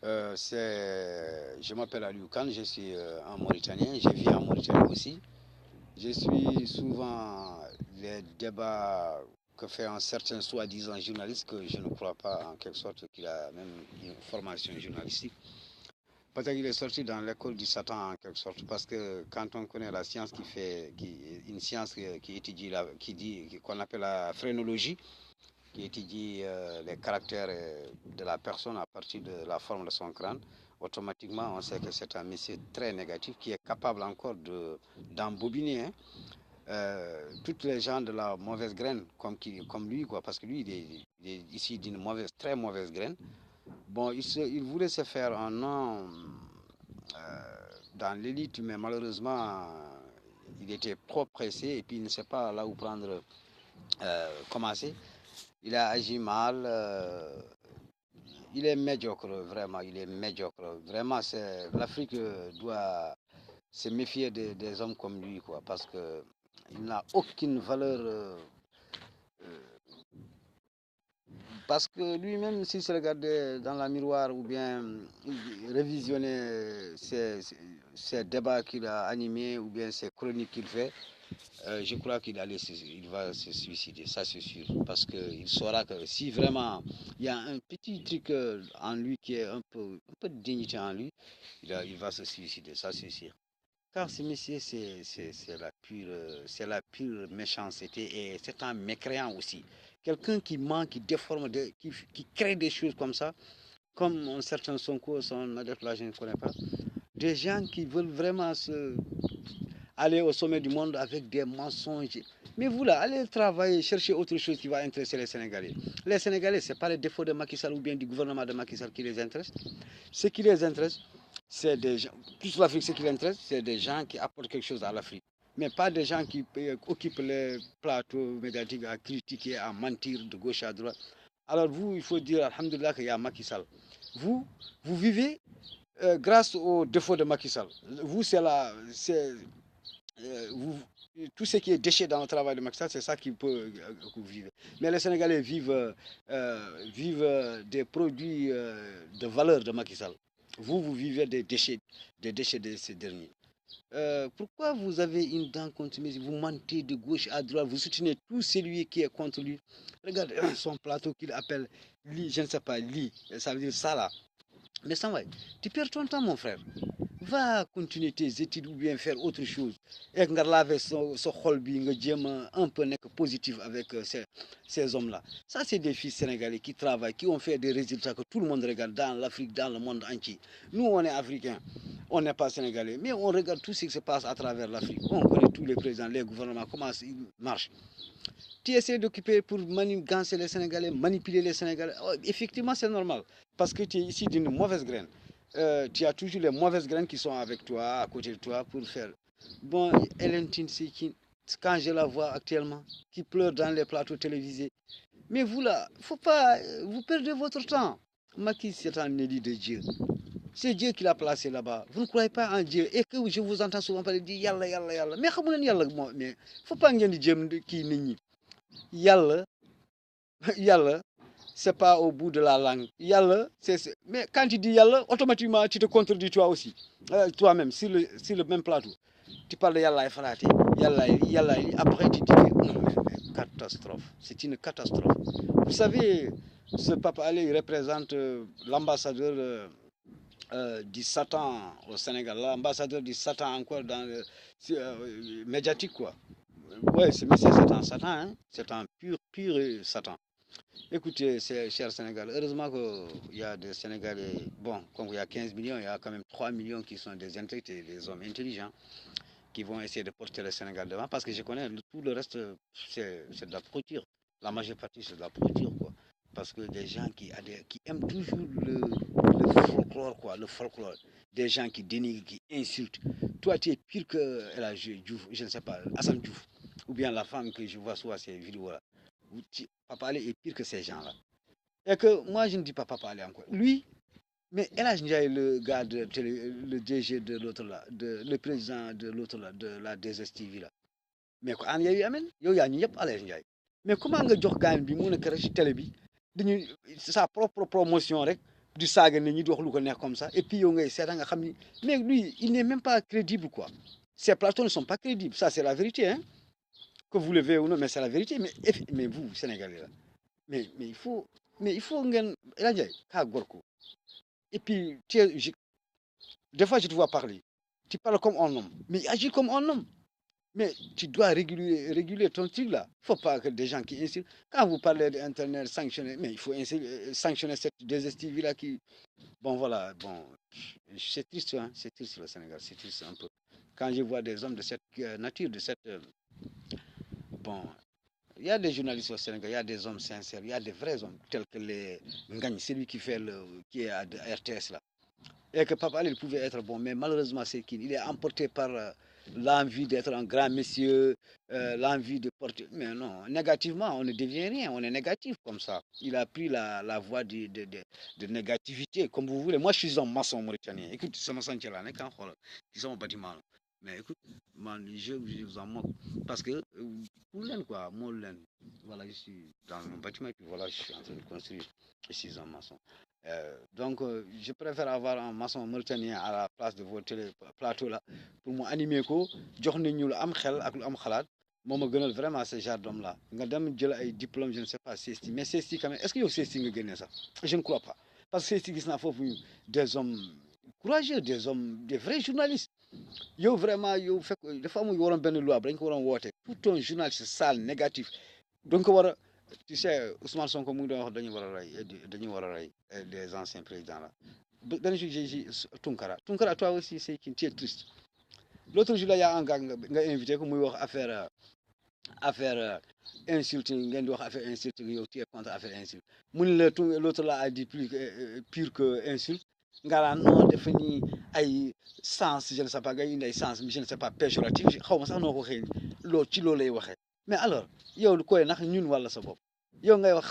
Je m'appelle Aliou Khan, je suis un Mauritanien, je vis en Mauritanie aussi. Je suis souvent les débats que fait un certain soi-disant journaliste que je ne crois pas en quelque sorte qu'il a même une formation journalistique. Peut-être qu'il est sorti dans l'école du Satan en quelque sorte parce que quand on connaît la science une science qui étudie, qu'on appelle la phrénologie, qui étudie les caractères de la personne à partir de la forme de son crâne, automatiquement on sait que c'est un monsieur très négatif qui est capable encore d'embobiner, hein, toutes les gens de la mauvaise graine comme lui, quoi, parce que lui il est ici d'une très mauvaise graine. Bon, il voulait se faire un nom dans l'élite, mais malheureusement il était trop pressé et puis il ne sait pas là où prendre, commencer. Il a agi mal. Il est médiocre, vraiment, il est médiocre. Vraiment, l'Afrique doit se méfier des hommes comme lui, quoi, parce que il n'a aucune valeur. Parce que lui-même, s'il se regardait dans la miroir ou bien révisionnait ses débats qu'il a animés ou bien ses chroniques qu'il fait, je crois il va se suicider, ça c'est sûr. Parce qu'il saura que si vraiment il y a un petit truc en lui qui est un peu de dignité en lui, il va se suicider, ça c'est sûr. Car ce monsieur, c'est la pure méchanceté et c'est un mécréant aussi. Quelqu'un qui ment, qui déforme, qui crée des choses comme ça, comme un certain Sonko, son adepte là, je ne connais pas. Des gens qui veulent vraiment aller au sommet du monde avec des mensonges. Mais vous là, allez travailler, chercher autre chose qui va intéresser les Sénégalais. Les Sénégalais, ce n'est pas les défauts de Macky Sall ou bien du gouvernement de Macky Sall qui les intéresse. Ce qui les intéresse, c'est des gens, plus l'Afrique, ce qui les intéresse, c'est des gens qui apportent quelque chose à l'Afrique. Mais pas des gens qui occupent les plateaux médiatiques à critiquer, à mentir de gauche à droite. Alors vous, il faut dire, alhamdoulilah, qu'il y a Macky Sall. Vous, vous vivez grâce aux défauts de Macky Sall. Vous, vous, tout ce qui est déchet dans le travail de Macky Sall, c'est ça qui peut que vous vivez. Mais les Sénégalais vivent des produits de valeur de Macky Sall. Vous vivez des déchets de ces derniers. Pourquoi vous avez une dent contre lui? Vous mentez de gauche à droite, vous soutenez tout celui qui est contre lui. Regardez son plateau qu'il appelle Li, je ne sais pas, Li, ça veut dire ça là. Mais ça va, tu perds ton temps, mon frère. Va continuer tes études ou bien faire autre chose. Et nga laver son xol bi nga jéem un peu nek positif avec ces hommes-là. Ça, c'est des fils sénégalais qui travaillent, qui ont fait des résultats que tout le monde regarde dans l'Afrique, dans le monde entier. Nous, on est africains, on n'est pas sénégalais, mais on regarde tout ce qui se passe à travers l'Afrique. On connaît tous les présidents, les gouvernements, comment ils marchent. Tu essaies d'occuper pour manigancer les Sénégalais, manipuler les Sénégalais. Oh, effectivement, c'est normal. Parce que tu es ici d'une mauvaise graine. Tu as toujours les mauvaises graines qui sont avec toi, à côté de toi, pour faire. Bon, Hélène Tinsikin, quand je la vois actuellement, qui pleure dans les plateaux télévisés. Mais vous là, faut pas, vous perdez votre temps. Macky, c'est un élu de Dieu. C'est Dieu qui l'a placé là-bas. Vous ne croyez pas en Dieu. Et que je vous entends souvent parler de Yalla, Yalla, Yalla. Mais comment Yalla, mais faut pas ngeen di jëm kii nit ñi. Yalla, Yalla, c'est pas au bout de la langue. Yalla, mais quand tu dis Yalla, automatiquement, tu te contredis toi aussi. Toi-même, sur le même plateau. Tu parles de Yalla et Falati. Yalla, Yalla, après tu dis, catastrophe. C'est une catastrophe. Vous savez, ce Papa Ali il représente l'ambassadeur du Satan au Sénégal, l'ambassadeur du Satan encore dans le médiatique, quoi. Ouais, c'est Satan, Satan, hein? C'est un pur Satan. Écoutez, cher Sénégal, heureusement qu'il y a des Sénégalais, bon, comme il y a 15 millions, il y a quand même 3 millions qui sont des intellectuels, des hommes intelligents, qui vont essayer de porter le Sénégal devant, parce que je connais tout le reste, c'est de la pourriture. La majeure partie, c'est de la pourriture, quoi. Parce que des gens qui aiment toujours le folklore, quoi, le folklore. Des gens qui dénigrent, qui insultent. Toi, tu es pire que je ne sais pas, Hassan Diouf, ou bien la femme que je vois sur ces vidéos-là. Papa Ali est pire que ces gens-là. Et que moi, je ne dis pas Papa Ali encore. Lui, mais Elhaj Ndiaye, le gars le DG de l'autre là, le président de l'autre là, de la DSTV là. Mais quoi, il y a eu Amen, il y a eu Elhaj Ndiaye. Mais comment nga jox gaay bi mu nekk rek ci télé bi dañuy sa propre promotion rek du saga nit ñi di wax lu ko neex comme ça et puis yow ngay seetaan nga xam ni mais lui il n'est même pas crédible quoi ces plateaux ne sont pas crédibles ça c'est la vérité hein que vous le veuillez ou non mais c'est la vérité mais vous Sénégalais là mais il faut ngeen El Hadj Ndiaye kaa gor ko et puis des fois je te vois parler tu parles comme un homme mais agis comme un homme mais tu dois réguler ton truc là. Il ne faut pas que des gens qui insultent. Quand vous parlez d'Internet sanctionner, mais il faut sanctionner cette DSTV là qui. Bon voilà, bon, c'est triste, hein, c'est triste le Sénégal, c'est triste un peu. Quand je vois des hommes de cette nature, de cette. Bon, il y a des journalistes au Sénégal, il y a des hommes sincères, il y a des vrais hommes tels que les Ngagne, celui qui est à RTS là. Et que Papa il pouvait être bon, mais malheureusement c'est qu'il il est emporté par l'envie d'être un grand monsieur, l'envie de porter. Mais non, négativement, on ne devient rien, on est négatif comme ça. Il a pris la voie de négativité, comme vous voulez. Moi, je suis un maçon mauritanien. Écoute, c'est mon sentier là, qui sont au bâtiment. Mais écoute, man, je vous en moque. Parce que, pour l'un, quoi, moi, voilà, je suis dans un bâtiment, et puis voilà, je suis en train de construire. Je suis un maçon. Donc, je préfère avoir un maçon mauritanien à la place de votre plateau là pour m'animer ko jox nit ñu lu am xel ak lu am xalaat moo ma gënal vraiment ce genre d'homme là nga dem jël ay diplôme je ne sais pas CESTI mais CESTI quand même est-ce que yow CESTI nga génnee sax je ne crois pas parce que CESTI gis naa foofu des hommes courageux des hommes des vrais journalistes yow vraiment yow fekk dafa amuy waroon benn loi dañ ko waroon woote tout un journaliste sale négatif donc war a tu sais Ousmane Sonko mu ngi doon wax dañu war a rey des anciens présidents là benn jour j'ai dit Tunkara toi aussi c'est qui tu es triste l'autre jour là y a un gars nga invité ko muy wax affaire insulte ngeen di wax affaire insulte yow tu es contre affaire insulte mu ne la l'autre là a dit plus pire que insulte nga naan non dafa ni ay sens je ne sais pas nga indi ay sens je ne sais pas péjoratif xaw ma sax noo ko waxee loolu ci loolu lay waxee mais alors yow koy nax ñun wala sa bopp yow ngay wax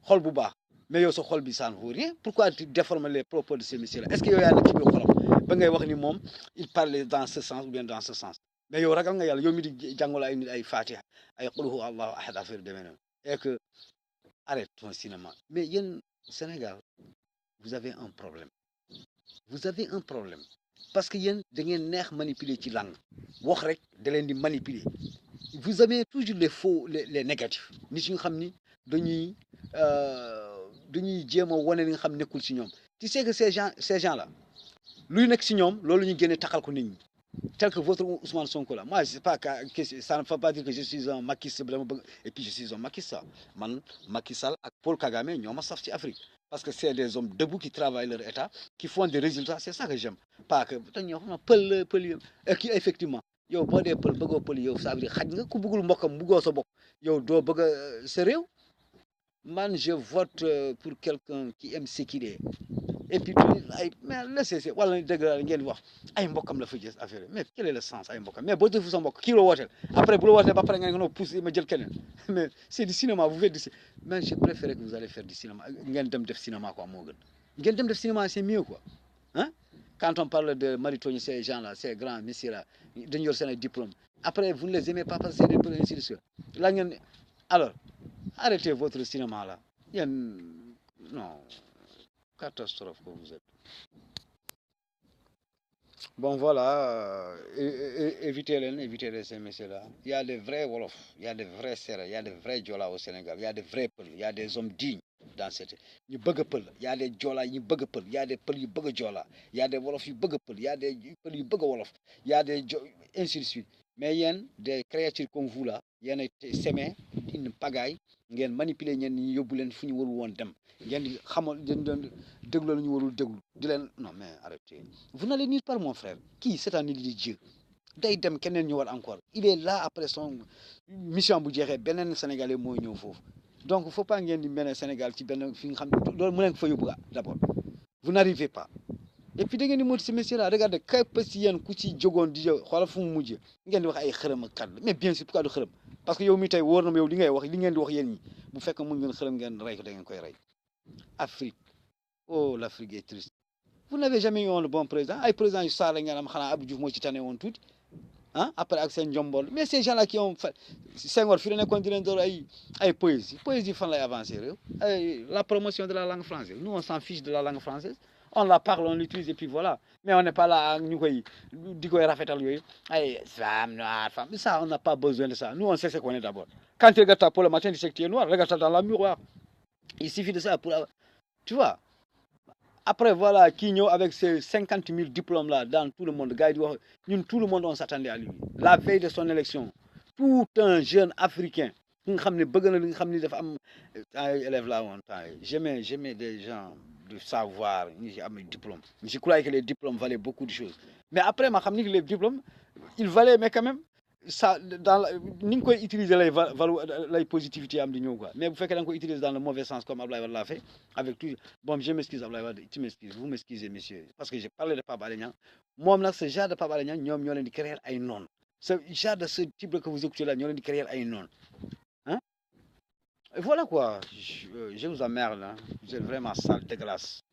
xol bu baax mais yow sa xol bi ça ne vaut rien pourquoi tu déformes les propos de ces messieurs là est-ce que yow yaa nekk ci biir xolam ba ngay wax ni moom il parlait dans ce sens ou bien dans ce sens mais yow ragal nga yàlla yow mi di jàngal ay nit ay fatiha ay qul huwa allahu ahad affaire demee noonu et que arrête ton cinéma mais yéen Sénégal vous avez un problème parce que yéen da ngeen neex manipuler ci langue wax rek da leen di manipuler vous avez toujours les faux les négatifs nit yi nga xam ni dañuy jéem a wane li nga xam nekkul ci ñoom tu sais que ces gens là luy nekk ci ñoom loolu ñu génne taxal ko nit ñi tel que votre Ousmane Sonko là moi je sais pas que ça ne veut pas dire que je suis un Macky Sall et puis je suis un Macky Sall man Macky Sall ak Paul Kagame ñoo ma saf ci Afrique parce que c'est des hommes debout qui travaillent leur état qui font des résultats c'est ça que j'aime pas que dañoo xam ne pël et qui effectivement yow boo dee pël bëggoo pël yow ça veut dire xaj nga ku bëggul mbokkam bëggoo sa bokk yow doo bëgg sa réew man je vote pour quelqu'un qui aime ce qu'il est et puis ay mais laissez wala dëgg la ngeen wax ay mbokkam la fa jës affaire mais quel est le sens ay mbokkam mais boo defu sa mbokk kii la wooteel après bu la wooteel ba pare nga no pousse ma jël keneen mais c'est du cinéma vous faites du cinéma mais je préfère que vous allez faire du cinéma ngeen dem def cinéma quoi moo gën ngeen dem def cinéma c'est mieux quoi hein quand on parle de Mary Teuw Niane ces gens là ces grands messieurs là dañu yor seen ay diplômes après vous ne les aimez pas parce que c'est des peu ainsi de suite la ngeen alors arrêtez votre cinéma là yéen non catastrophe que vous êtes. Bon voilà, évitez ces messieurs-là. Il y a des vrais Wolof, il y a des vrais Sérères, il y a des vrais Diola au Sénégal, il y a des vrais Peuls, il y a des hommes dignes dans cette. ñu bëgg Peul, il y a des Diola yu bëgg Peul, il y a des Peul yu bëgg Diola, il y a des Wolof yu bëgg Peul, il y a des Peul yu bëgg Wolof, il y a des ainsi de suite. Mais yéen des créatures comme vous là, yéen a semé une pagaille, ngeen manipuler ñenn ñi yóbbu leen fu ñu warul woon dem. ngeen di xamal déglu la ñu warul déglu di leen non mais arrêtez vous n'allez nulle part mon frère kii c'est un élu de Dieu day dem keneen ñëwal encore il est là après son mission bu jeexee beneen sénégalais mooy ñëw foofu donc faut pas ngeen di mel Sénégal ci benn fi nga xam ne loolu mu leen fa yóbbu d'abord vous n'arrivez pas et puis da ngeen di moytu ce messieurs là regardez képp si yéen ku ci jógoon di xoolal fu mu mujjee ngeen di wax ay xërëm ak kàddu mais bien sûr pourquoi du xërëm parce que yow mi tey wóor na ma yow li ngay wax li ngeen di wax yéen ñi bu fekk mun ngeen xërëm ngeen rey ko da ngeen koy rey Afrique oh l'Afrique est triste vous n'avez jamais eu un bon président ay président yu saala ngeen am xanaa Abdou Diouf moo ci tane woon tuuti hein, après Accent Djombol. Mais ces gens-là qui ont fait. Senghor, fi ne continent ay poésie. Poésie, fan lay avancer. La promotion de la langue française. Nous, on s'en fiche de la langue française. On la parle, on l'utilise et puis voilà. Mais on n'est pas là à nous dire rafetal yoy. Ay, femme noire, femme. Ça, on n'a pas besoin de ça. Nous, on sait ce qu'on est d'abord. Quand tu regardes ta peau le matin, tu sais que tu es noir. Regarde ça dans la miroir. Il suffit de ça pour. Tu vois. Après, voilà, Kigno avec ses 50 000 diplômes là dans tout le monde, nous, tout le monde, on s'attendait à lui. La veille de son élection, tout un jeune Africain, élèves là, j'aimais des gens de savoir, des diplômes. Je croyais que les diplômes valaient beaucoup de choses. Mais après, je me que les diplômes, ils valaient, mais quand même, ça, ni nga koy utiliser lay positivité am di ñëw quoi mais bu fekkee da nga koy utiliser dans le mauvais sens comme Ablaye Wade l'a fait avec tout bon je m'excuse Ablaye Wade tu m'excuses vous m'excusez messieurs parce que j'ai parlé de Pape Alé Niang moom nag ce genre de Pape Alé Niang ñoom ñoo leen di créer ay noon ce genre de ce type que vous écoutez là ñoo leen di créer ay noon hein et voilà quoi je vous emmerde hein vous êtes vraiment sale dégueulasse